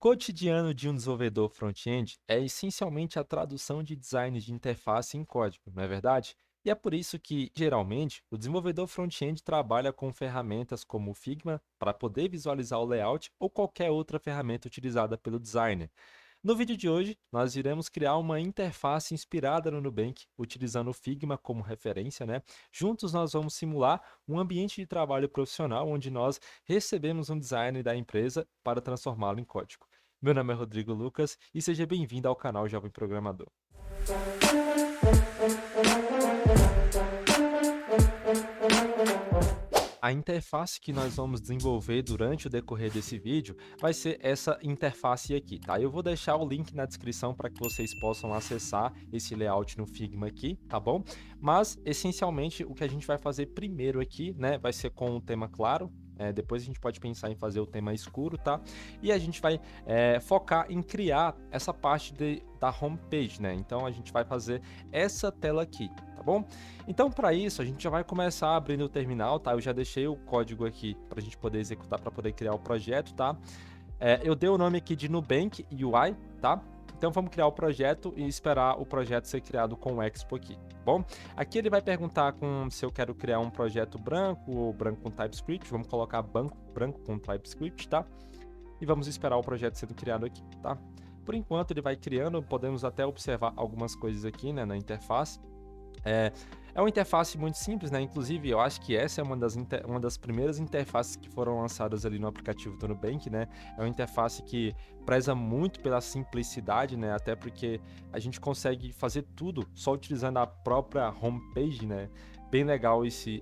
cotidiano de um desenvolvedor front-end é essencialmente a tradução de designs de interface em código, não é verdade? E é por isso que, geralmente, o desenvolvedor front-end trabalha com ferramentas como o Figma para poder visualizar o layout ou qualquer outra ferramenta utilizada pelo designer. No vídeo de hoje, nós iremos criar uma interface inspirada no Nubank, utilizando o Figma como referência, né? Juntos nós vamos simular um ambiente de trabalho profissional onde nós recebemos um design da empresa para transformá-lo em código. Meu nome é Rodrigo Lucas e seja bem-vindo ao canal Jovem Programador. A interface que nós vamos desenvolver durante o decorrer desse vídeo vai ser essa interface aqui, tá? Eu vou deixar o link na descrição para que vocês possam acessar esse layout no Figma aqui, tá bom? Mas, essencialmente, o que a gente vai fazer primeiro aqui, né, vai ser com um tema claro. Depois a gente pode pensar em fazer o tema escuro, tá? E a gente vai focar em criar essa parte da homepage, né? Então a gente vai fazer essa tela aqui, tá bom? Então, para isso, a gente já vai começar abrindo o terminal, tá? Eu já deixei o código aqui para a gente poder executar, para poder criar o projeto, tá? Eu dei o nome aqui de Nubank UI, tá? Então, vamos criar o projeto e esperar o projeto ser criado com o Expo aqui, tá bom? Aqui ele vai perguntar se eu quero criar um projeto branco ou branco com TypeScript. Vamos colocar branco com TypeScript, tá? E vamos esperar o projeto sendo criado aqui, tá? Por enquanto, ele vai criando, podemos até observar algumas coisas aqui, né, na interface. É uma interface muito simples, né? Inclusive, eu acho que essa é uma das primeiras interfaces que foram lançadas ali no aplicativo do Nubank, né? É uma interface que preza muito pela simplicidade, né? Até porque a gente consegue fazer tudo só utilizando a própria homepage, né? Bem legal esse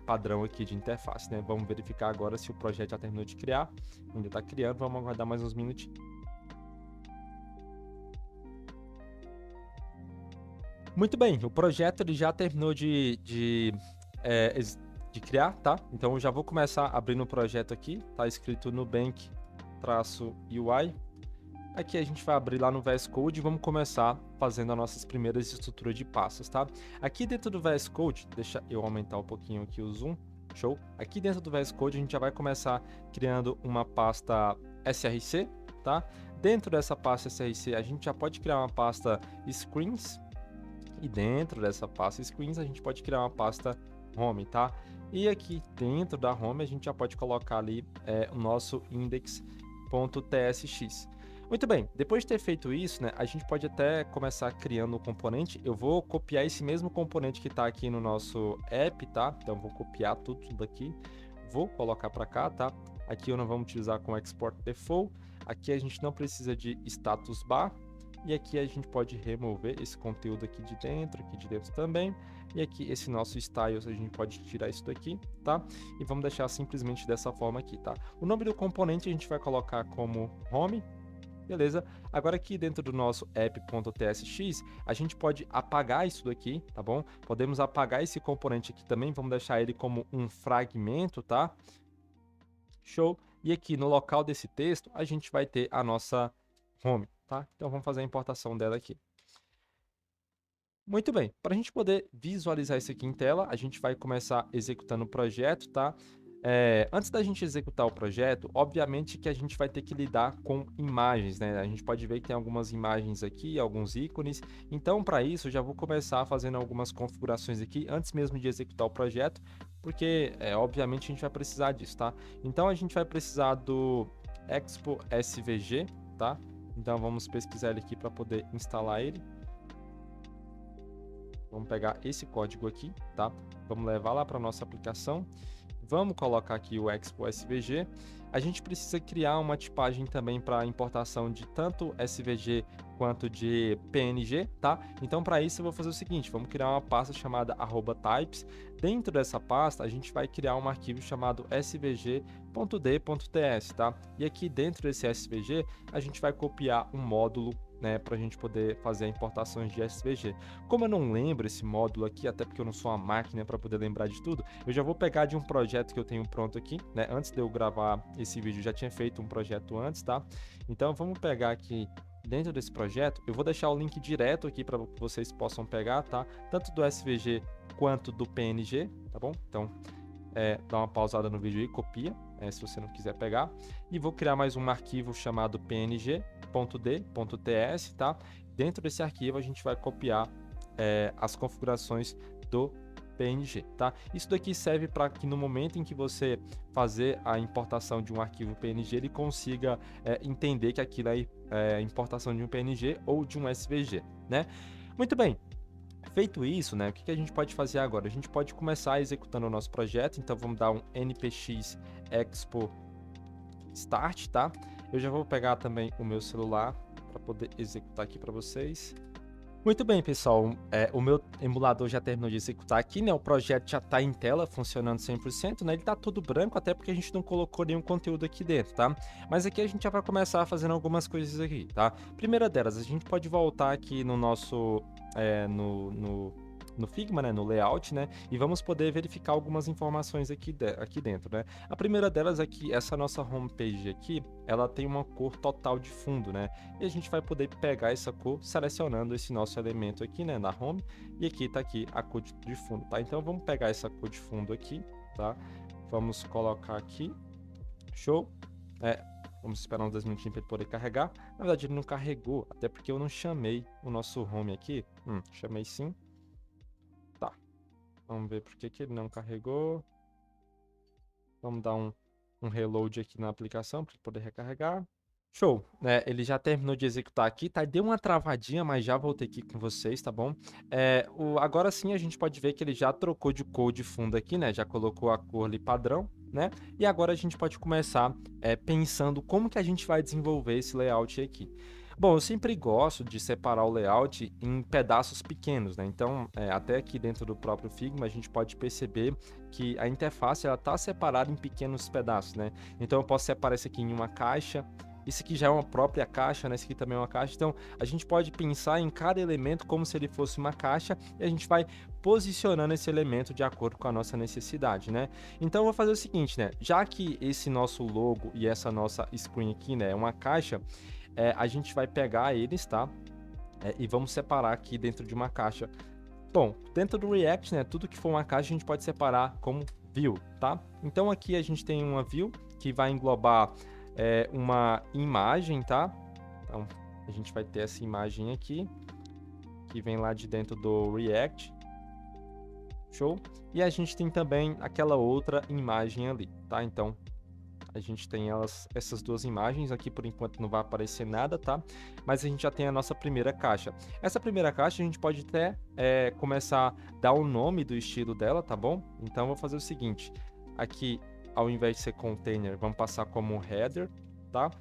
padrão aqui de interface, né? Vamos verificar agora se o projeto já terminou de criar. Ainda está criando, vamos aguardar mais uns minutinhos. Muito bem, o projeto ele já terminou de criar, tá? Então eu já vou começar abrindo o projeto aqui, tá escrito Nubank-UI. Aqui a gente vai abrir lá no VS Code e vamos começar fazendo as nossas primeiras estruturas de passos, tá? Aqui dentro do VS Code, deixa eu aumentar um pouquinho aqui o zoom, show? Aqui dentro do VS Code a gente já vai começar criando uma pasta src, tá? Dentro dessa pasta src a gente já pode criar uma pasta screens, e dentro dessa pasta screens a gente pode criar uma pasta home, tá? E aqui dentro da home a gente já pode colocar ali o nosso index.tsx. Muito bem, depois de ter feito isso, né, a gente pode até começar criando o componente. Eu vou copiar esse mesmo componente que está aqui no nosso app, tá? Então vou copiar tudo daqui, vou colocar para cá, tá? Aqui eu não vamos utilizar com export default. Aqui a gente não precisa de status bar. E aqui a gente pode remover esse conteúdo aqui de dentro também. E aqui esse nosso styles a gente pode tirar isso daqui, tá? E vamos deixar simplesmente dessa forma aqui, tá? O nome do componente a gente vai colocar como home, beleza? Agora aqui dentro do nosso app.tsx, a gente pode apagar isso daqui, tá bom? Podemos apagar esse componente aqui também, vamos deixar ele como um fragmento, tá? Show! E aqui no local desse texto, a gente vai ter a nossa home. Tá? Então vamos fazer a importação dela aqui. Muito bem, para a gente poder visualizar isso aqui em tela, a gente vai começar executando o projeto, tá? Antes da gente executar o projeto, obviamente que a gente vai ter que lidar com imagens, né? A gente pode ver que tem algumas imagens aqui, alguns ícones. Então, para isso, eu já vou começar fazendo algumas configurações aqui, antes mesmo de executar o projeto, porque, obviamente, a gente vai precisar disso, tá? Então, a gente vai precisar do Expo SVG, tá? Então vamos pesquisar ele aqui para poder instalar ele. Vamos pegar esse código aqui, tá? Vamos levar lá para nossa aplicação. Vamos colocar aqui o Expo SVG. A gente precisa criar uma tipagem também para importação de tanto SVG quanto de PNG, tá? Então, para isso, eu vou fazer o seguinte, vamos criar uma pasta chamada @types. Dentro dessa pasta, a gente vai criar um arquivo chamado svg.d.ts, tá? E aqui dentro desse SVG, a gente vai copiar um módulo, né, para a gente poder fazer importações de SVG. Como eu não lembro esse módulo aqui, até porque eu não sou uma máquina para poder lembrar de tudo, eu já vou pegar de um projeto que eu tenho pronto aqui, né? Antes de eu gravar esse vídeo, eu já tinha feito um projeto antes, tá? Então vamos pegar aqui dentro desse projeto, eu vou deixar o link direto aqui para que vocês possam pegar, tá? Tanto do SVG quanto do PNG, tá bom? Então dá uma pausada no vídeo e copia, se você não quiser pegar. E vou criar mais um arquivo chamado png.d.ts, tá? Dentro desse arquivo a gente vai copiar as configurações do PNG, tá? Isso daqui serve para que no momento em que você fazer a importação de um arquivo PNG, ele consiga entender que aquilo é importação de um PNG ou de um SVG, né? Muito bem. Feito isso, né, o que a gente pode fazer agora? A gente pode começar executando o nosso projeto, então vamos dar um npx expo start, tá? Eu já vou pegar também o meu celular para poder executar aqui para vocês. Muito bem, pessoal, o meu emulador já terminou de executar aqui, né, o projeto já está em tela, funcionando 100%, né, ele está todo branco, até porque a gente não colocou nenhum conteúdo aqui dentro, tá? Mas aqui a gente já vai começar fazendo algumas coisas aqui, tá? Primeira delas, a gente pode voltar aqui no nosso, no Figma, né, no layout, né, e vamos poder verificar algumas informações aqui dentro, né? A primeira delas é que essa nossa homepage aqui, ela tem uma cor total de fundo, né? E a gente vai poder pegar essa cor selecionando esse nosso elemento aqui, né, na home, e aqui tá aqui a cor de fundo, tá? Então vamos pegar essa cor de fundo aqui, tá? Vamos colocar aqui, show, vamos esperar uns 10 minutinhos para ele poder carregar. Na verdade ele não carregou, até porque eu não chamei o nosso home aqui, chamei sim, tá? Vamos ver por que ele não carregou. Vamos dar um reload aqui na aplicação para poder recarregar. Show, ele já terminou de executar aqui, tá? Deu uma travadinha, mas já voltei aqui com vocês, tá bom? Agora sim a gente pode ver que ele já trocou de cor de fundo aqui, né? Já colocou a cor ali padrão, né? E agora a gente pode começar pensando como que a gente vai desenvolver esse layout aqui. Bom, eu sempre gosto de separar o layout em pedaços pequenos, né? Então, até aqui dentro do próprio Figma, a gente pode perceber que a interface está separada em pequenos pedaços, né? Então, eu posso separar isso aqui em uma caixa. Isso aqui já é uma própria caixa, né? Isso aqui também é uma caixa. Então, a gente pode pensar em cada elemento como se ele fosse uma caixa e a gente vai posicionando esse elemento de acordo com a nossa necessidade, né? Então, eu vou fazer o seguinte, né? Já que esse nosso logo e essa nossa screen aqui, né, é uma caixa, a gente vai pegar eles, tá? E vamos separar aqui dentro de uma caixa. Bom, dentro do React, né, tudo que for uma caixa a gente pode separar como view, tá? Então aqui a gente tem uma view que vai englobar uma imagem, tá? Então a gente vai ter essa imagem aqui, que vem lá de dentro do React. Show? E a gente tem também aquela outra imagem ali, tá? Então a gente tem essas duas imagens aqui, por enquanto não vai aparecer nada, tá? Mas a gente já tem a nossa primeira caixa. Essa primeira caixa a gente pode até começar a dar o nome do estilo dela, tá bom? Então eu vou fazer o seguinte, aqui ao invés de ser container, vamos passar como header, tá?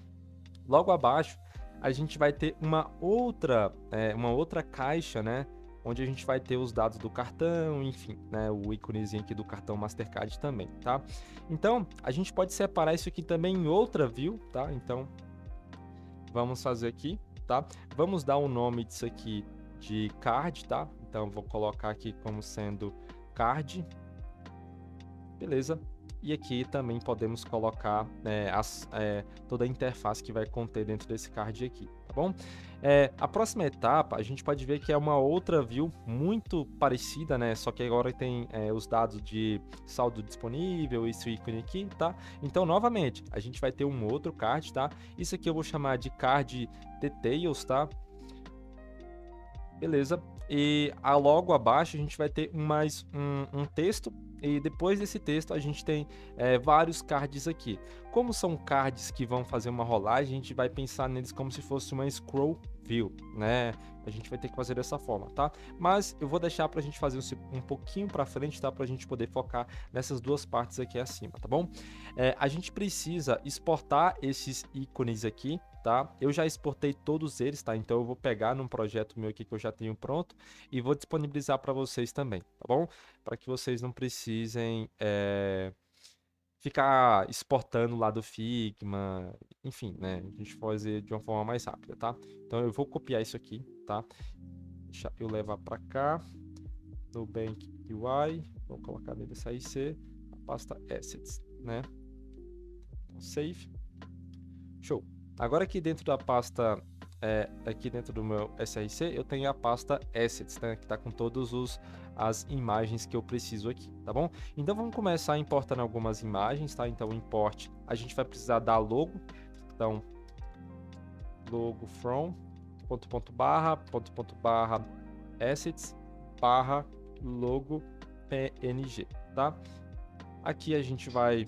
Logo abaixo a gente vai ter uma outra caixa, né? Onde a gente vai ter os dados do cartão, enfim, né, o íconezinho aqui do cartão Mastercard também, tá? Então, a gente pode separar isso aqui também em outra view, tá? Então, vamos fazer aqui, tá? Vamos dar o nome disso aqui de card, tá? Então, vou colocar aqui como sendo card, beleza? E aqui também podemos colocar toda a interface que vai conter dentro desse card aqui, tá bom? A próxima etapa, a gente pode ver que é uma outra view muito parecida, né? Só que agora tem os dados de saldo disponível, esse ícone aqui, tá? Então, novamente, a gente vai ter um outro card, tá? Isso aqui eu vou chamar de card details, tá? Beleza. E logo abaixo a gente vai ter mais um texto, e depois desse texto a gente tem vários cards aqui. Como são cards que vão fazer uma rolagem, a gente vai pensar neles como se fosse uma scroll view, né? A gente vai ter que fazer dessa forma, tá? Mas eu vou deixar pra gente fazer um pouquinho pra frente, tá? Pra gente poder focar nessas duas partes aqui acima, tá bom? A gente precisa exportar esses ícones aqui, tá? Eu já exportei todos eles, tá? Então eu vou pegar num projeto meu aqui que eu já tenho pronto e vou disponibilizar para vocês também, tá bom? Para que vocês não precisem ficar exportando lá do Figma, enfim, né? A gente fazer de uma forma mais rápida, tá? Então eu vou copiar isso aqui, tá? Deixa eu levar para cá, Nubank UI, vou colocar nele SAIC, a pasta Assets, né? Então, save. Show. Agora aqui dentro da pasta aqui dentro do meu SRC, eu tenho a pasta Assets, né, que está com todas as imagens que eu preciso aqui, tá bom? Então vamos começar importando algumas imagens, tá? Então import, a gente vai precisar da logo, então logo from barra assets barra logo png, tá? Aqui a gente vai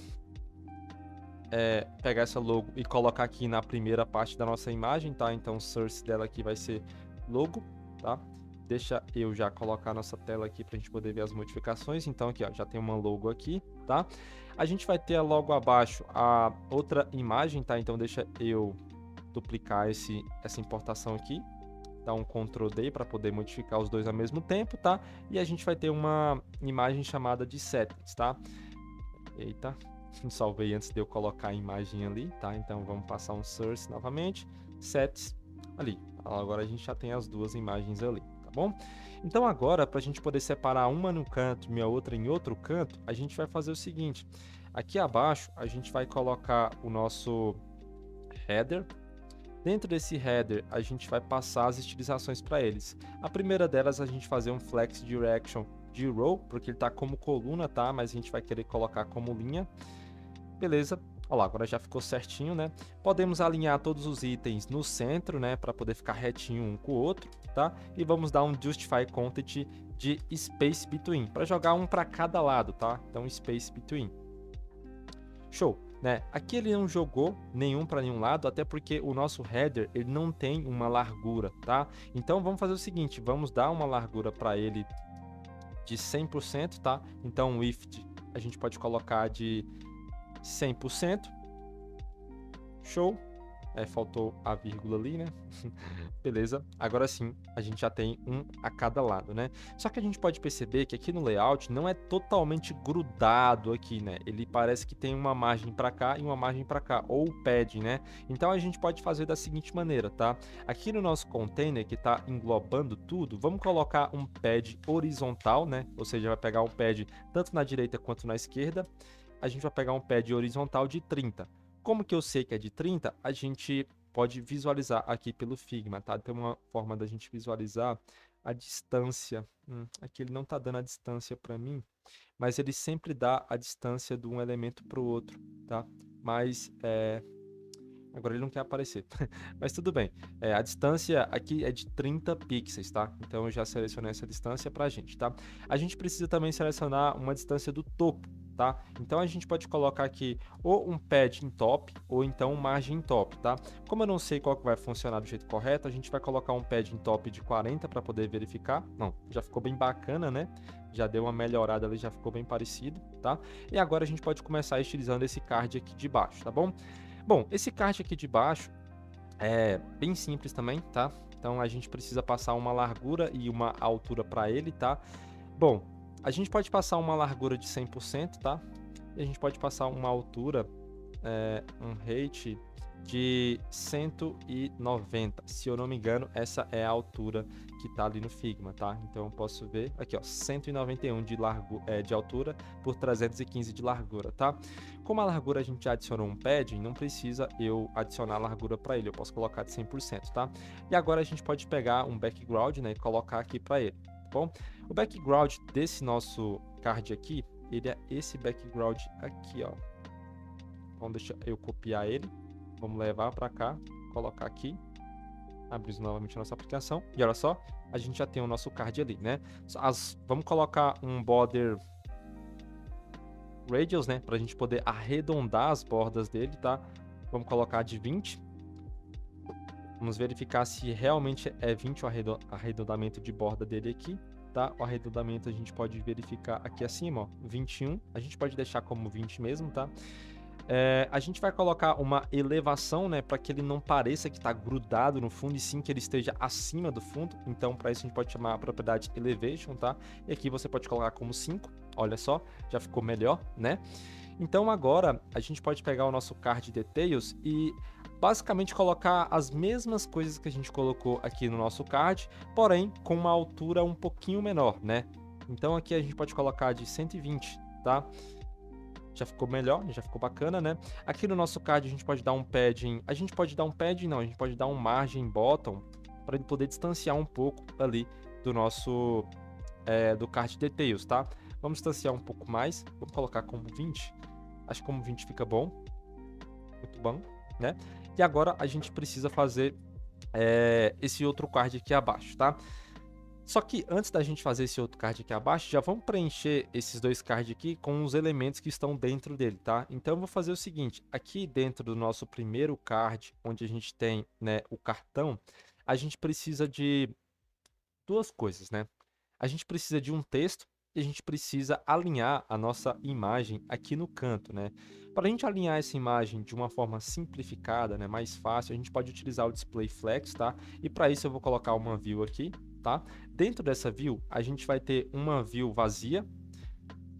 pegar essa logo e colocar aqui na primeira parte da nossa imagem, tá? Então o source dela aqui vai ser logo, tá? Deixa eu já colocar a nossa tela aqui para a gente poder ver as modificações. Então aqui, ó, já tem uma logo aqui, tá? A gente vai ter logo abaixo a outra imagem, tá? Então deixa eu duplicar essa importação aqui, dar um Ctrl D para poder modificar os dois ao mesmo tempo, tá? E a gente vai ter uma imagem chamada de settings, tá? Eita, salvei antes de eu colocar a imagem ali, tá? Então vamos passar um source novamente, sets ali. Agora a gente já tem as duas imagens ali, tá bom? Então agora, para a gente poder separar uma no canto e a outra em outro canto, a gente vai fazer o seguinte: aqui abaixo a gente vai colocar o nosso header. Dentro desse header, a gente vai passar as estilizações para eles. A primeira delas, a gente fazer um flex direction de row, porque ele está como coluna, tá? Mas a gente vai querer colocar como linha. Beleza. Olha lá, agora já ficou certinho, né? Podemos alinhar todos os itens no centro, né? Para poder ficar retinho um com o outro, tá? E vamos dar um justify content de space between, para jogar um para cada lado, tá? Então, space between. Show, né? Aqui ele não jogou nenhum para nenhum lado, até porque o nosso header ele não tem uma largura, tá? Então vamos fazer o seguinte, vamos dar uma largura para ele de 100%, tá? Então width a gente pode colocar de 100%. Show. Faltou a vírgula ali, né? Beleza. Agora sim, a gente já tem um a cada lado, né? Só que a gente pode perceber que aqui no layout não é totalmente grudado aqui, né? Ele parece que tem uma margem para cá e uma margem para cá, ou pad, né? Então a gente pode fazer da seguinte maneira, tá? Aqui no nosso container que está englobando tudo, vamos colocar um pad horizontal, né? Ou seja, vai pegar um pad tanto na direita quanto na esquerda. A gente vai pegar um pad horizontal de 30. Como que eu sei que é de 30? A gente pode visualizar aqui pelo Figma, tá? Tem uma forma da gente visualizar a distância. Aqui ele não está dando a distância para mim, mas ele sempre dá a distância de um elemento para o outro, tá? Mas agora ele não quer aparecer, mas tudo bem. A distância aqui é de 30 pixels, tá? Então eu já selecionei essa distância para a gente, tá? A gente precisa também selecionar uma distância do topo, tá? Então a gente pode colocar aqui ou um pad em top ou então um margem em top, tá? Como eu não sei qual que vai funcionar do jeito correto, a gente vai colocar um pad em top de 40 para poder verificar. Não, já ficou bem bacana, né? Já deu uma melhorada ali, já ficou bem parecido, tá? E agora a gente pode começar estilizando esse card aqui de baixo, tá bom? Bom, esse card aqui de baixo é bem simples também, tá? Então a gente precisa passar uma largura e uma altura para ele, tá? Bom, a gente pode passar uma largura de 100%, tá? E a gente pode passar uma altura, um height de 190. Se eu não me engano, essa é a altura que tá ali no Figma, tá? Então eu posso ver aqui, ó, 191 de altura por 315 de largura, tá? Como a largura a gente já adicionou um padding, não precisa eu adicionar a largura para ele, eu posso colocar de 100%, tá? E agora a gente pode pegar um background, né, e colocar aqui para ele, tá bom? O background desse nosso card aqui, ele é esse background aqui, ó. Então deixa eu copiar ele. Vamos levar para cá, colocar aqui, abrir novamente a nossa aplicação, e olha só, a gente já tem o nosso card ali, né? Vamos colocar um border radius, né, para a gente poder arredondar as bordas dele, tá? Vamos colocar de 20. Vamos verificar se realmente é 20 o arredondamento de borda dele aqui, tá? O arredondamento a gente pode verificar aqui acima, ó, 21. A gente pode deixar como 20 mesmo, tá? A gente vai colocar uma elevação, né, para que ele não pareça que está grudado no fundo, e sim que ele esteja acima do fundo. Então, para isso a gente pode chamar a propriedade elevation, tá? E aqui você pode colocar como 5. Olha só, já ficou melhor, né? Então agora a gente pode pegar o nosso card details e basicamente colocar as mesmas coisas que a gente colocou aqui no nosso card, porém com uma altura um pouquinho menor, né? Então aqui a gente pode colocar de 120, tá? já ficou melhor, já ficou bacana, né? Aqui no nosso card a gente pode dar um padding, a gente pode dar um margin bottom para ele poder distanciar um pouco ali do nosso do card details, tá? Vamos distanciar um pouco mais, vamos colocar como 20, acho que como 20 fica bom, muito bom, né? E agora a gente precisa fazer esse outro card aqui abaixo, tá? Só que antes da gente fazer esse outro card aqui abaixo, já vamos preencher esses dois cards aqui com os elementos que estão dentro dele, tá? Então eu vou fazer o seguinte, aqui dentro do nosso primeiro card, onde a gente tem, né, o cartão, a gente precisa de duas coisas, né? A gente precisa de um texto e a gente precisa alinhar a nossa imagem aqui no canto, né? Para a gente alinhar essa imagem de uma forma simplificada, né, mais fácil, a gente pode utilizar o Display Flex, tá? E para isso eu vou colocar uma view aqui, tá? Dentro dessa view, a gente vai ter uma view vazia,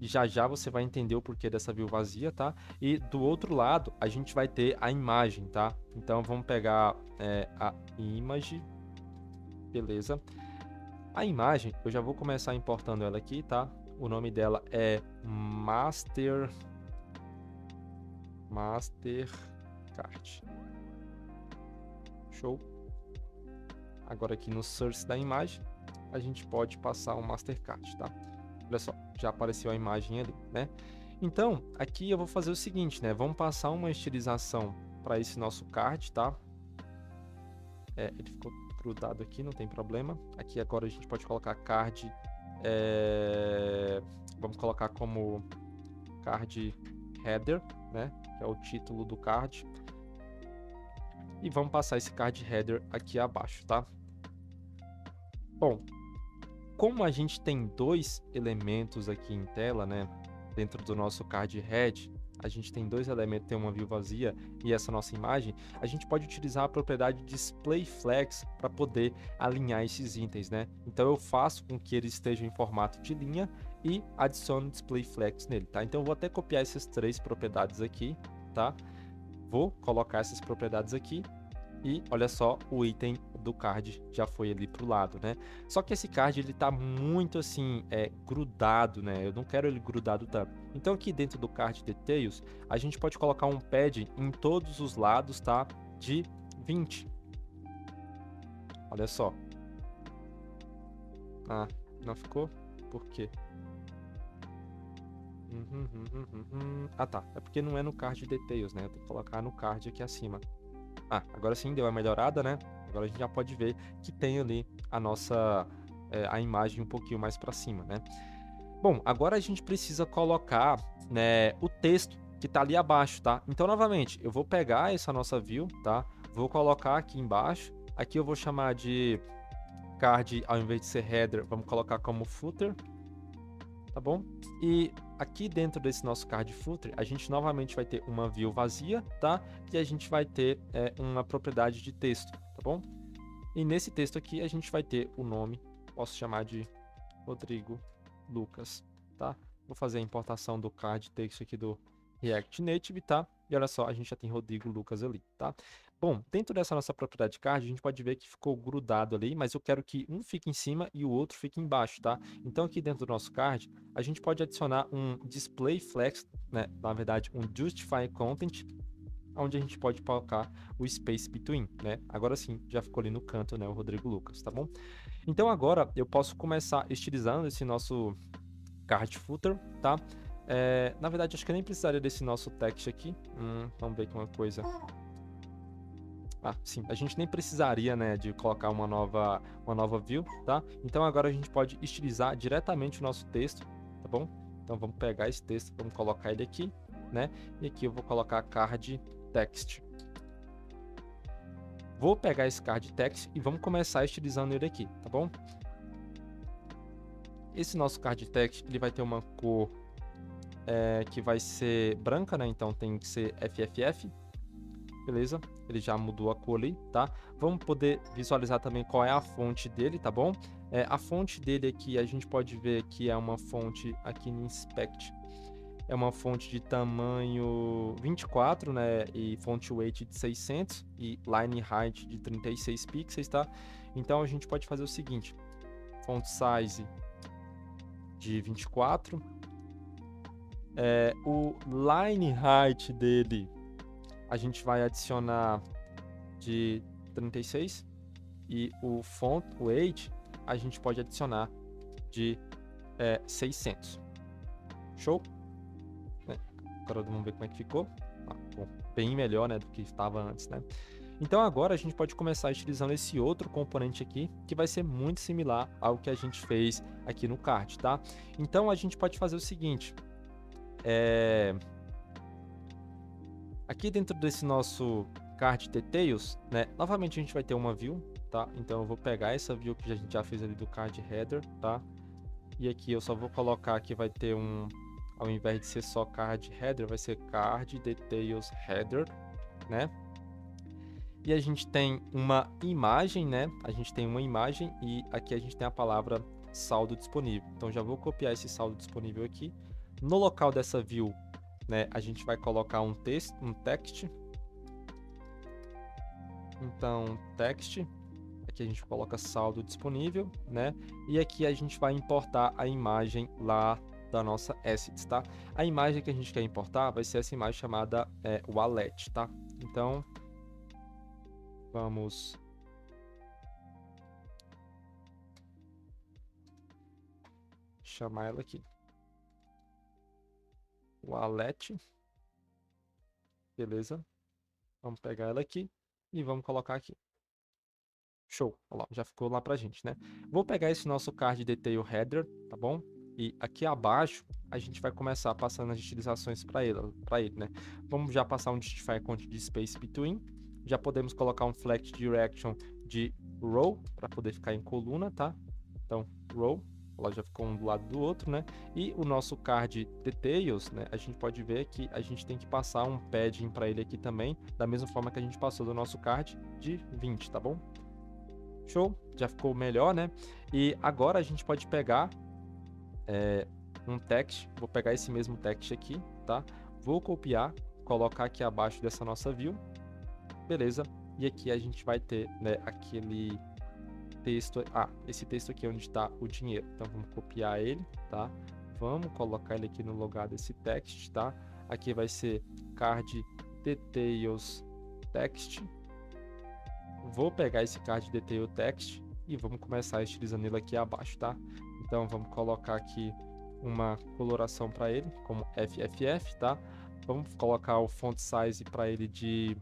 e já já você vai entender o porquê dessa view vazia, tá? E do outro lado, a gente vai ter a imagem, tá? Então vamos pegar a image, beleza? A imagem, eu já vou começar importando ela aqui, tá? O nome dela é Mastercard. Show. Agora aqui no source da imagem, a gente pode passar um Mastercard, tá? Olha só, já apareceu a imagem ali, né? Então, aqui eu vou fazer o seguinte, né? Vamos passar uma estilização para esse nosso card, tá? Ele ficou grudado aqui, não tem problema. Aqui agora a gente pode colocar card, vamos colocar como card header, né? Que é o título do card. E vamos passar esse card header aqui abaixo, tá? Bom, como a gente tem dois elementos aqui em tela, né? Dentro do nosso card head, a gente tem dois elementos, tem uma view vazia e essa nossa imagem, a gente pode utilizar a propriedade Display Flex para poder alinhar esses itens, né? Então eu faço com que eles estejam em formato de linha e adiciono Display Flex nele, tá? Então eu vou até copiar essas três propriedades aqui, tá? Vou colocar essas propriedades aqui e olha só, o item do card já foi ali pro lado, né? Só que esse card ele tá muito assim, grudado, né? Eu não quero ele grudado tanto. Então aqui dentro do card details, a gente pode colocar um padding em todos os lados, tá? De 20. Olha só. Ah, não ficou? Por quê? Ah, tá. É porque não é no card details, né? Eu tenho que colocar no card aqui acima. Ah, agora sim deu uma melhorada, né? Agora a gente já pode ver que tem ali a nossa a imagem um pouquinho mais para cima, né? Bom, agora a gente precisa colocar, né, o texto que está ali abaixo, tá? Então, novamente, eu vou pegar essa nossa view, tá? Vou colocar aqui embaixo. Aqui eu vou chamar de card, ao invés de ser header, vamos colocar como footer, tá bom? E aqui dentro desse nosso card footer, a gente novamente vai ter uma view vazia, tá? E a gente vai ter uma propriedade de texto, tá bom? E nesse texto aqui a gente vai ter o nome, posso chamar de Rodrigo Lucas, tá? Vou fazer a importação do card texto aqui do React Native, tá? E olha só, a gente já tem Rodrigo Lucas ali, tá? Bom, dentro dessa nossa propriedade card, a gente pode ver que ficou grudado ali, mas eu quero que um fique em cima e o outro fique embaixo, tá? Então aqui dentro do nosso card, a gente pode adicionar um Display Flex, né? Na verdade, um Justify Content, onde a gente pode colocar o Space Between, né? Agora sim, já ficou ali no canto, né? O Rodrigo Lucas, tá bom? Então agora eu posso começar estilizando esse nosso card footer, tá? Na verdade, acho que eu nem precisaria desse nosso text aqui. Vamos ver aqui uma coisa. Ah, sim, a gente nem precisaria, né, de colocar uma nova view, tá? Então agora a gente pode estilizar diretamente o nosso texto, tá bom? Então vamos pegar esse texto, vamos colocar ele aqui, né? E aqui eu vou colocar card text. Vou pegar esse card text e vamos começar estilizando ele aqui, tá bom? Esse nosso card text, ele vai ter uma cor que vai ser branca, né? Então tem que ser FFF. Beleza? Ele já mudou a cor ali, tá? Vamos poder visualizar também qual é a fonte dele, tá bom? A fonte dele aqui, a gente pode ver que é uma fonte aqui no Inspect. É uma fonte de tamanho 24, né? E fonte weight de 600 e line height de 36 pixels, tá? Então a gente pode fazer o seguinte: font size de 24, O line height dele, a gente vai adicionar de 36 e o font weight a gente pode adicionar de 600. Show? Agora vamos ver como é que ficou. Bom, bem melhor, né, do que estava antes, né? Então agora a gente pode começar utilizando esse outro componente aqui, que vai ser muito similar ao que a gente fez aqui no card, tá? Então a gente pode fazer o seguinte, aqui dentro desse nosso card details, né, novamente a gente vai ter uma view, tá? Então eu vou pegar essa view que a gente já fez ali do card header, tá? E aqui eu só vou colocar que vai ter ao invés de ser só card header, vai ser card details header, né? E a gente tem uma imagem, né? A gente tem uma imagem e aqui a gente tem a palavra saldo disponível. Então já vou copiar esse saldo disponível aqui. No local dessa view, né, a gente vai colocar um texto, um text. Então, text, aqui a gente coloca saldo disponível, né? E aqui a gente vai importar a imagem lá da nossa assets, tá? A imagem que a gente quer importar vai ser essa imagem chamada wallet, tá? Então, vamos chamar ela aqui. Wallet. Beleza. Vamos pegar ela aqui e vamos colocar aqui. Show. Olha lá, já ficou lá pra gente, né? Vou pegar esse nosso card detail header, tá bom? E aqui abaixo a gente vai começar passando as utilizações para ele, né? Vamos já passar um justify count de space between. Já podemos colocar um flex direction de row para poder ficar em coluna, tá? Então, row, ela já ficou um do lado do outro, né? E o nosso card details, né? A gente pode ver que a gente tem que passar um padding para ele aqui também, da mesma forma que a gente passou do nosso card de 20, tá bom? Show, já ficou melhor, né? E agora a gente pode pegar um text, vou pegar esse mesmo text aqui, tá? Vou copiar, colocar aqui abaixo dessa nossa view, beleza? E aqui a gente vai ter, né, aquele texto, esse texto aqui é onde está o dinheiro. Então vamos copiar ele, tá? Vamos colocar ele aqui no lugar desse text, tá? Aqui vai ser card details text. Vou pegar esse card detail text e vamos começar utilizando ele aqui abaixo, tá? Então vamos colocar aqui uma coloração para ele, como FFF, tá? Vamos colocar o font size para ele de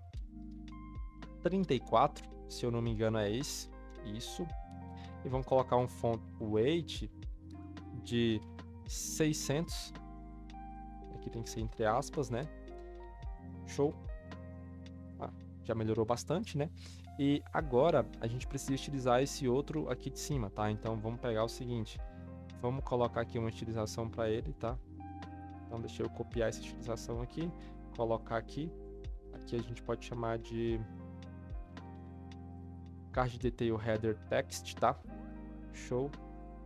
34, se eu não me engano é esse, isso. E vamos colocar um font weight de 600, aqui tem que ser entre aspas, né? Show. Já melhorou bastante, né? E agora a gente precisa utilizar esse outro aqui de cima, tá? Então vamos pegar o seguinte, vamos colocar aqui uma utilização para ele, tá? Então deixa eu copiar essa utilização aqui, colocar aqui. Aqui a gente pode chamar de card detail header text, tá? Show.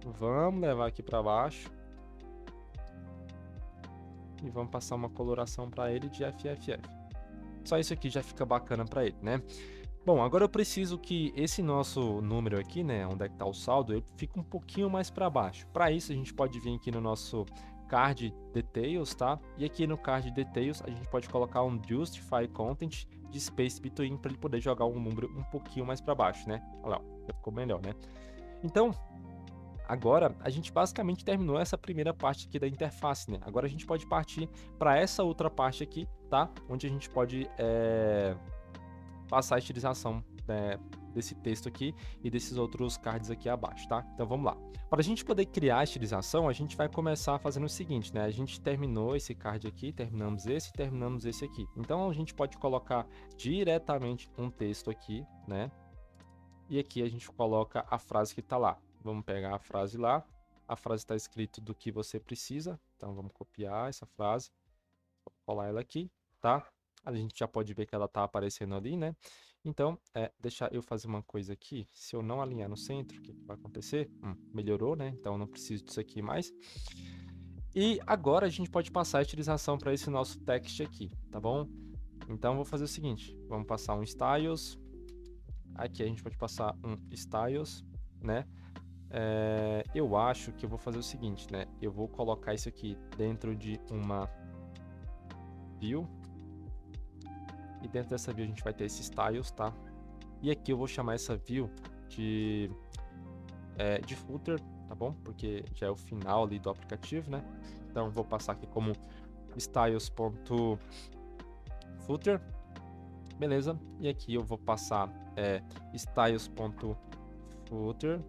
Vamos levar aqui para baixo. E vamos passar uma coloração para ele de FFF. Só isso aqui já fica bacana para ele, né? Bom, agora eu preciso que esse nosso número aqui, né, onde é que está o saldo, ele fique um pouquinho mais para baixo. Para isso, a gente pode vir aqui no nosso card details, tá? E aqui no card details, a gente pode colocar um justify content de space between para ele poder jogar um número um pouquinho mais para baixo, né? Olha lá, já ficou melhor, né? Então, agora a gente basicamente terminou essa primeira parte aqui da interface, né? Agora a gente pode partir para essa outra parte aqui, tá? Onde a gente pode passar a estilização, né, desse texto aqui e desses outros cards aqui abaixo, tá? Então vamos lá. Para a gente poder criar a estilização, a gente vai começar fazendo o seguinte, né? A gente terminou esse card aqui, terminamos esse aqui. Então a gente pode colocar diretamente um texto aqui, né? E aqui a gente coloca a frase que está lá. Vamos pegar a frase lá. A frase está escrito do que você precisa. Então vamos copiar essa frase, vou colar ela aqui, tá? A gente já pode ver que ela está aparecendo ali, né? Então, deixa eu fazer uma coisa aqui. Se eu não alinhar no centro, o que vai acontecer? Melhorou, né? Então, eu não preciso disso aqui mais. E agora a gente pode passar a utilização para esse nosso text aqui, tá bom? Então, vou fazer o seguinte. Vamos passar um styles. Aqui a gente pode passar um styles, né? Eu acho que eu vou fazer o seguinte, né? Eu vou colocar isso aqui dentro de uma view. E dentro dessa view a gente vai ter esses styles, tá? E aqui eu vou chamar essa view de footer, tá bom? Porque já é o final ali do aplicativo, né? Então eu vou passar aqui como styles.footer, beleza? E aqui eu vou passar styles.footer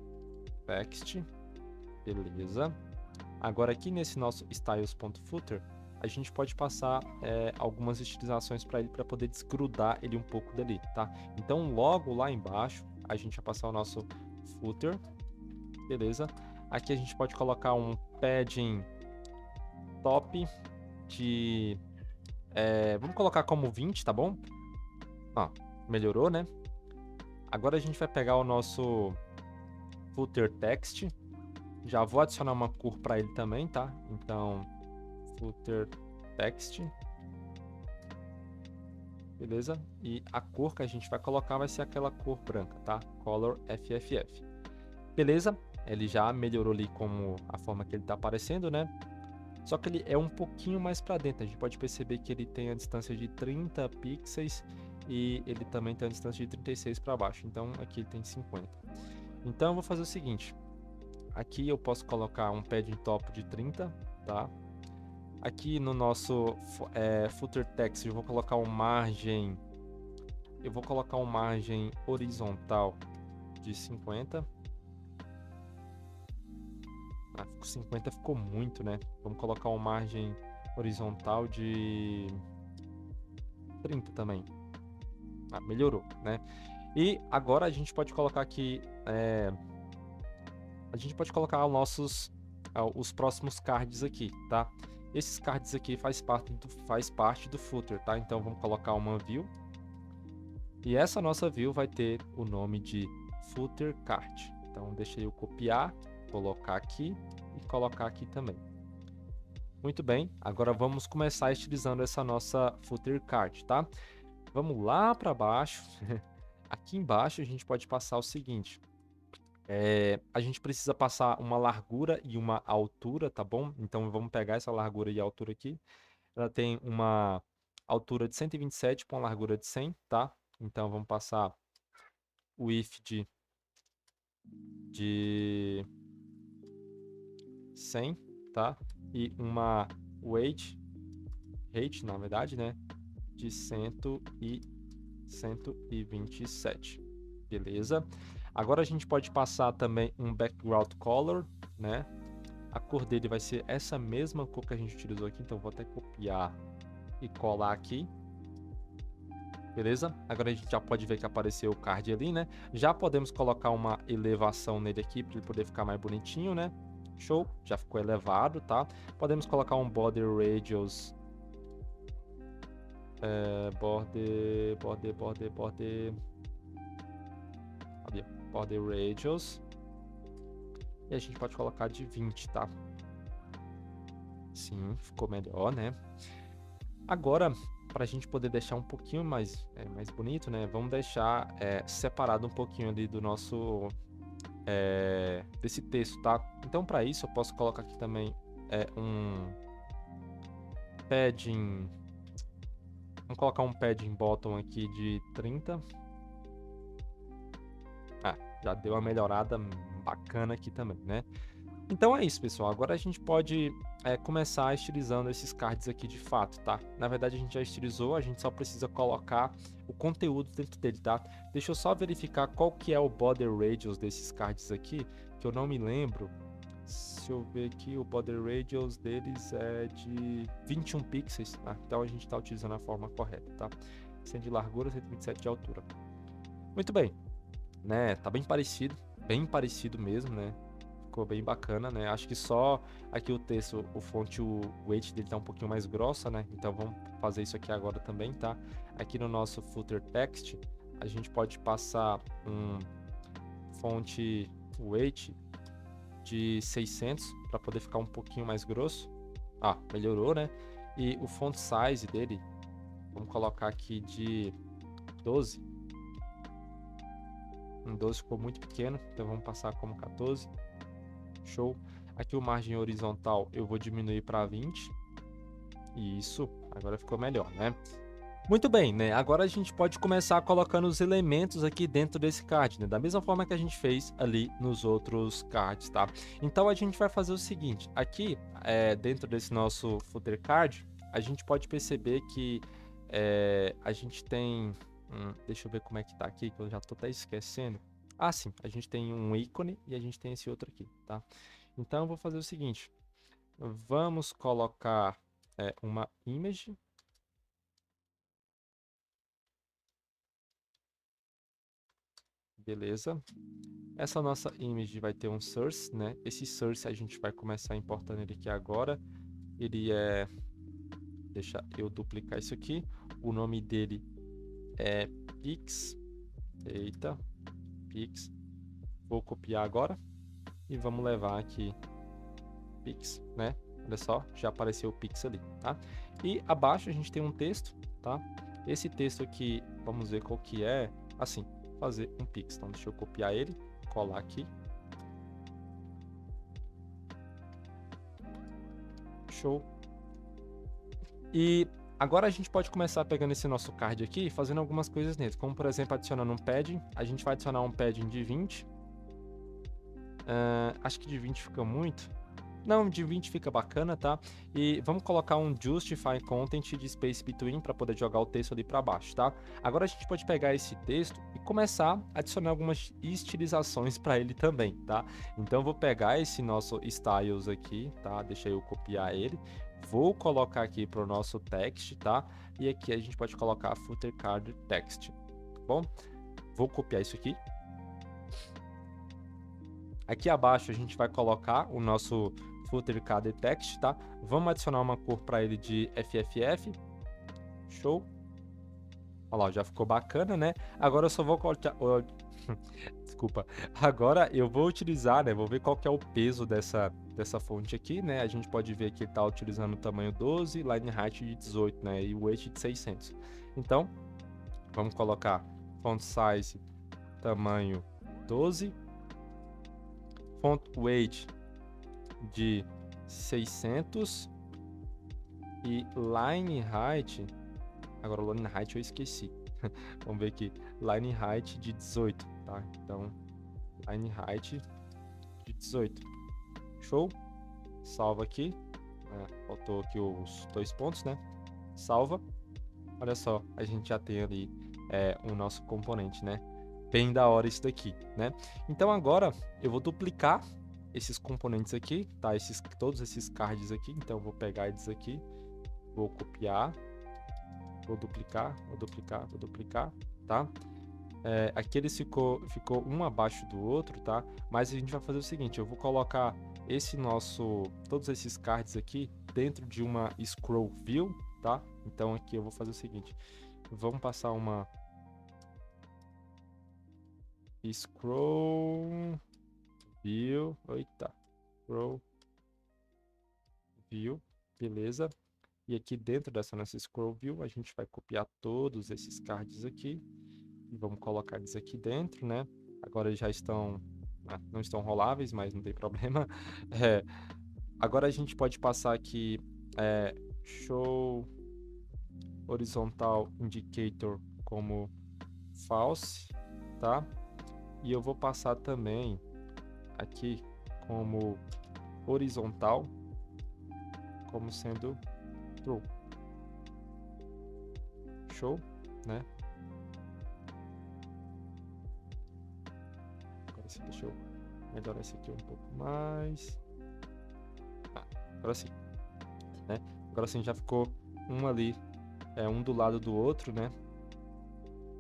text, beleza? Agora aqui nesse nosso styles.footer a gente pode passar algumas estilizações para ele, para poder desgrudar ele um pouco dali, tá? Então logo lá embaixo a gente vai passar o nosso footer, beleza? Aqui a gente pode colocar um padding top de... vamos colocar como 20, tá bom? Ó, melhorou, né? Agora a gente vai pegar o nosso footer text. Já vou adicionar uma cor para ele também, tá? Então, footer text. Beleza? E a cor que a gente vai colocar vai ser aquela cor branca, tá? Color FFF. Beleza? Ele já melhorou ali como a forma que ele tá aparecendo, né? Só que ele é um pouquinho mais para dentro. A gente pode perceber que ele tem a distância de 30 pixels e ele também tem a distância de 36 para baixo. Então aqui ele tem 50. Então eu vou fazer o seguinte. Aqui eu posso colocar um padding top de 30, tá? Aqui no nosso footer text eu vou colocar um margem. Eu vou colocar uma margem horizontal de 50. 50 ficou muito, né? Vamos colocar uma margem horizontal de 30 também. Melhorou, né? E agora a gente pode colocar aqui... a gente pode colocar os próximos cards aqui, tá? Esses cards aqui faz parte do footer, tá? Então vamos colocar uma view. E essa nossa view vai ter o nome de footer card. Então deixa eu copiar, colocar aqui e colocar aqui também. Muito bem, agora vamos começar estilizando essa nossa footer card, tá? Vamos lá para baixo. Aqui embaixo a gente pode passar o seguinte. A gente precisa passar uma largura e uma altura, tá bom? Então vamos pegar essa largura e altura aqui. Ela tem uma altura de 127 com uma largura de 100, tá? Então vamos passar o width de 100, tá? E uma weight, na verdade, né? De 127. Beleza? Agora a gente pode passar também um background color, né? A cor dele vai ser essa mesma cor que a gente utilizou aqui, então vou até copiar e colar aqui. Beleza? Agora a gente já pode ver que apareceu o card ali, né? Já podemos colocar uma elevação nele aqui para ele poder ficar mais bonitinho, né? Show, já ficou elevado, tá? Podemos colocar um border radius. Border radius. E a gente pode colocar de 20, tá? Sim, ficou melhor, né? Agora, para a gente poder deixar um pouquinho mais bonito, né? Vamos deixar separado um pouquinho ali do nosso... desse texto, tá? Então, para isso, eu posso colocar aqui também um padding... Vamos colocar um padding bottom aqui de 30. Já deu uma melhorada bacana aqui também, né? Então é isso, pessoal. Agora a gente pode começar estilizando esses cards aqui de fato, tá? Na verdade a gente já estilizou, a gente só precisa colocar o conteúdo dentro dele, tá? Deixa eu só verificar qual que é o border radius desses cards aqui, que eu não me lembro. Se eu ver aqui, o border radius deles é de 21 pixels, tá? Então a gente está utilizando a forma correta, tá? 100 de largura, 127 de altura. Muito bem, né? Tá bem parecido mesmo, né? Ficou bem bacana, né? Acho que só aqui o texto, o fonte, o weight dele tá um pouquinho mais grossa, né? Então vamos fazer isso aqui agora também, tá? Aqui no nosso footer text, a gente pode passar um fonte weight de 600 para poder ficar um pouquinho mais grosso. Melhorou, né? E o font size dele, vamos colocar aqui de 12. Um 12 ficou muito pequeno, então vamos passar como 14. Show. Aqui o margem horizontal eu vou diminuir para 20. Isso, agora ficou melhor, né? Muito bem, né? Agora a gente pode começar colocando os elementos aqui dentro desse card, né? Da mesma forma que a gente fez ali nos outros cards, tá? Então a gente vai fazer o seguinte, aqui dentro desse nosso footer card, a gente pode perceber que a gente tem... deixa eu ver como é que tá aqui, que eu já tô até esquecendo. Ah, sim, a gente tem um ícone e a gente tem esse outro aqui, tá? Então eu vou fazer o seguinte, vamos colocar uma image. Beleza. Essa nossa image vai ter um source, né? Esse source a gente vai começar importando ele aqui agora. Ele é... Deixa eu duplicar isso aqui. O nome dele é Pix. Eita, Pix. Vou copiar agora e vamos levar aqui Pix, né? Olha só, já apareceu o Pix ali, tá? E abaixo a gente tem um texto, tá? Esse texto aqui, vamos ver qual que é. Assim, fazer um Pix. Então, deixa eu copiar ele, colar aqui. Show. E agora a gente pode começar pegando esse nosso card aqui e fazendo algumas coisas nele. Como, por exemplo, adicionando um padding. A gente vai adicionar um padding de 20. Acho que de 20 fica muito. Não, de 20 fica bacana, tá? E vamos colocar um Justify Content de Space Between para poder jogar o texto ali para baixo, tá? Agora a gente pode pegar esse texto e começar a adicionar algumas estilizações para ele também, tá? Então eu vou pegar esse nosso Styles aqui, tá? Deixa eu copiar ele. Vou colocar aqui para o nosso text, tá? E aqui a gente pode colocar Footer Card Text, tá bom? Vou copiar isso aqui. Aqui abaixo a gente vai colocar o nosso Footer Card Text, tá? Vamos adicionar uma cor para ele de FFF. Show. Olha lá, já ficou bacana, né? Agora eu só vou colocar... Desculpa. Agora eu vou utilizar, né? Vou ver qual que é o peso dessa fonte aqui, né? A gente pode ver que ele está utilizando o tamanho 12, line height de 18, né? E o weight de 600. Então, vamos colocar font size tamanho 12, font weight de 600 e line height, agora o line height eu esqueci, vamos ver aqui, line height de 18, tá? Então, line height de 18, show, salva aqui, faltou aqui os 2 pontos, né? Salva, olha só, a gente já tem ali o nosso componente, né? Bem da hora isso daqui, né? Então agora eu vou duplicar esses componentes aqui, tá? Todos esses cards aqui, então eu vou pegar eles aqui, vou copiar, vou duplicar, tá? Aqui eles ficou um abaixo do outro, tá? Mas a gente vai fazer o seguinte, eu vou colocar todos esses cards aqui dentro de uma scroll view, tá? Então aqui eu vou fazer o seguinte, vamos passar uma scroll view, scroll view, beleza? E aqui dentro dessa nossa scroll view, a gente vai copiar todos esses cards aqui e vamos colocar eles aqui dentro, né? Agora eles já estão, não estão roláveis, mas não tem problema. Agora a gente pode passar aqui show horizontal indicator como false, tá? E eu vou passar também aqui como horizontal como sendo true. Show, né? Agora sim, deixa eu melhorar esse aqui um pouco mais. Agora sim, né? Agora sim já ficou um ali, um do lado do outro, né?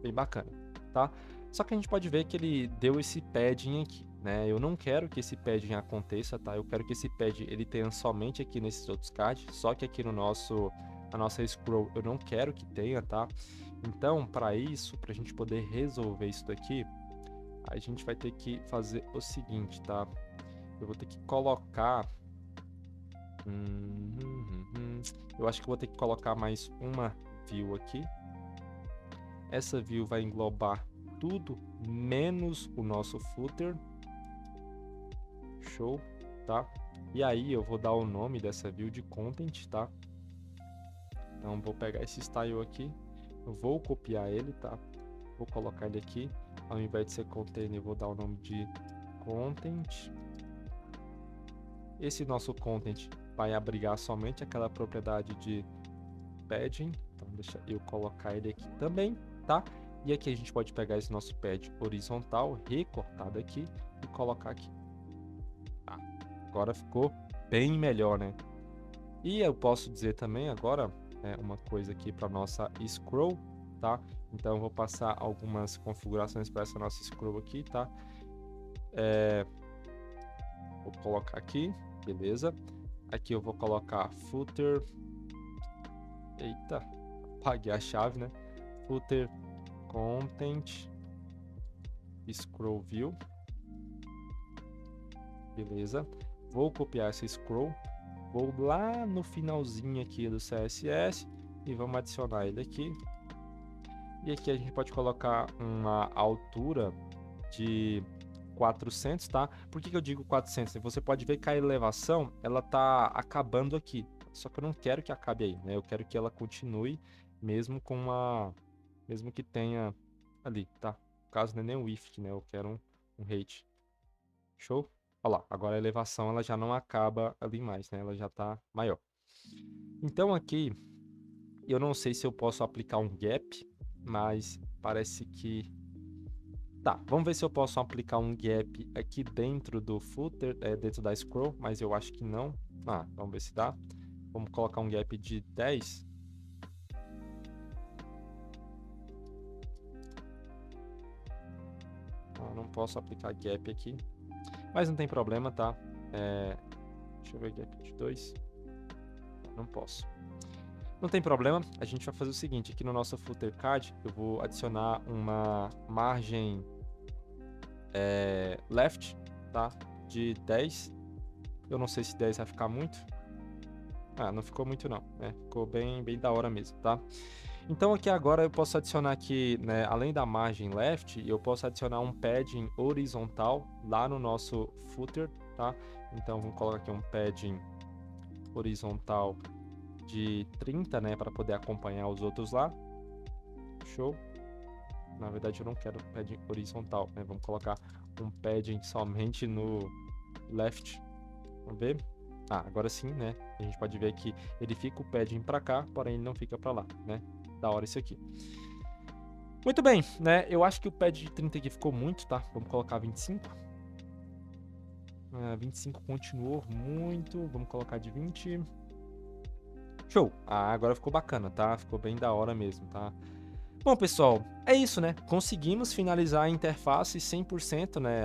Bem bacana, tá? Só que a gente pode ver que ele deu esse padding aqui, né? Eu não quero que esse padding aconteça, tá? Eu quero que esse padding ele tenha somente aqui nesses outros cards, só que aqui no na nossa scroll eu não quero que tenha, tá? Então, para isso, para a gente poder resolver isso daqui, a gente vai ter que fazer o seguinte, tá? Eu vou ter que colocar... Eu acho que eu vou ter que colocar mais uma view aqui. Essa view vai englobar tudo menos o nosso footer. Show, tá? E aí eu vou dar o nome dessa view de content, tá? Então vou pegar esse style aqui, vou copiar ele, tá? Vou colocar ele aqui, ao invés de ser container, eu vou dar o nome de content. Esse nosso content vai abrigar somente aquela propriedade de padding, então deixa eu colocar ele aqui também, tá? E aqui a gente pode pegar esse nosso pad horizontal, recortado aqui, e colocar aqui. Tá, agora ficou bem melhor, né? E eu posso dizer também agora uma coisa aqui para nossa scroll, tá? Então eu vou passar algumas configurações para essa nossa scroll aqui, tá? Vou colocar aqui, beleza? Aqui eu vou colocar footer. Eita, apaguei a chave, né? Footer content scroll view. Beleza? Vou copiar essa scroll. Vou lá no finalzinho aqui do CSS e vamos adicionar ele aqui. E aqui a gente pode colocar uma altura de 400, tá? Por que eu digo 400? Você pode ver que a elevação, ela tá acabando aqui. Só que eu não quero que acabe aí, né? Eu quero que ela continue mesmo com uma... mesmo que tenha ali, tá? No caso não é nem um if, né? Eu quero um height. Show? Olha lá, agora a elevação ela já não acaba ali mais, né? Ela já tá maior. Então aqui, eu não sei se eu posso aplicar um gap, mas parece que... Tá, vamos ver se eu posso aplicar um gap aqui dentro do footer, dentro da scroll, mas eu acho que não. Ah, vamos ver se dá. Vamos colocar um gap de 10. Não posso aplicar gap aqui, mas não tem problema, tá? Deixa eu ver, gap de 2. Não posso. Não tem problema, a gente vai fazer o seguinte, aqui no nosso footer card, eu vou adicionar uma margem left, tá? De 10. Eu não sei se 10 vai ficar muito. Ah, não ficou muito não, né? Ficou bem da hora mesmo, tá? Então aqui agora eu posso adicionar aqui, né, além da margem left, eu posso adicionar um padding horizontal lá no nosso footer, tá? Então vamos colocar aqui um padding horizontal de 30, né, para poder acompanhar os outros lá. Show. Na verdade eu não quero padding horizontal, né? Vamos colocar um padding somente no left. Vamos ver. Ah, agora sim, né? A gente pode ver que ele fica o padding para cá, porém ele não fica para lá, né? Da hora isso aqui. Muito bem, né? Eu acho que o pad de 30 aqui ficou muito, tá? Vamos colocar 25. 25 continuou muito. Vamos colocar de 20. Show! Ah, agora ficou bacana, tá? Ficou bem da hora mesmo, tá? Bom, pessoal, é isso, né? Conseguimos finalizar a interface 100%, né?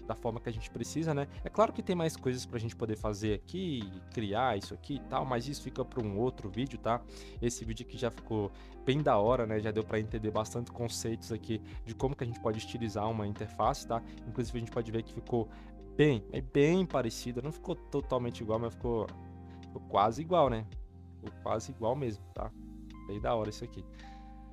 Da forma que a gente precisa, né? É claro que tem mais coisas pra gente poder fazer aqui, criar isso aqui e tal, mas isso fica para um outro vídeo, tá? Esse vídeo aqui já ficou bem da hora, né? Já deu para entender bastante conceitos aqui de como que a gente pode estilizar uma interface, tá? Inclusive a gente pode ver que ficou bem parecida, não ficou totalmente igual, mas ficou quase igual, né? Ficou quase igual mesmo, tá? Bem da hora isso aqui.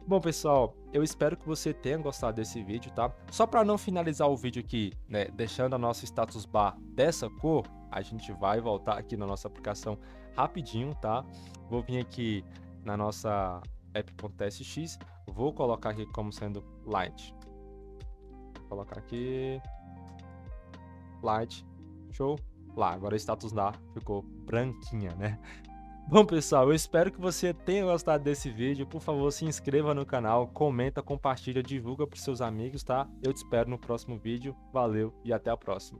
Bom, pessoal, eu espero que você tenha gostado desse vídeo, tá? Só para não finalizar o vídeo aqui, né, deixando a nossa status bar dessa cor, a gente vai voltar aqui na nossa aplicação rapidinho, tá? Vou vir aqui na nossa app.tsx, vou colocar aqui como sendo light. Vou colocar aqui light, show. Lá, agora o status bar ficou branquinha, né? Bom, pessoal, eu espero que você tenha gostado desse vídeo. Por favor, se inscreva no canal, comenta, compartilha, divulga para os seus amigos, tá? Eu te espero no próximo vídeo. Valeu e até a próxima.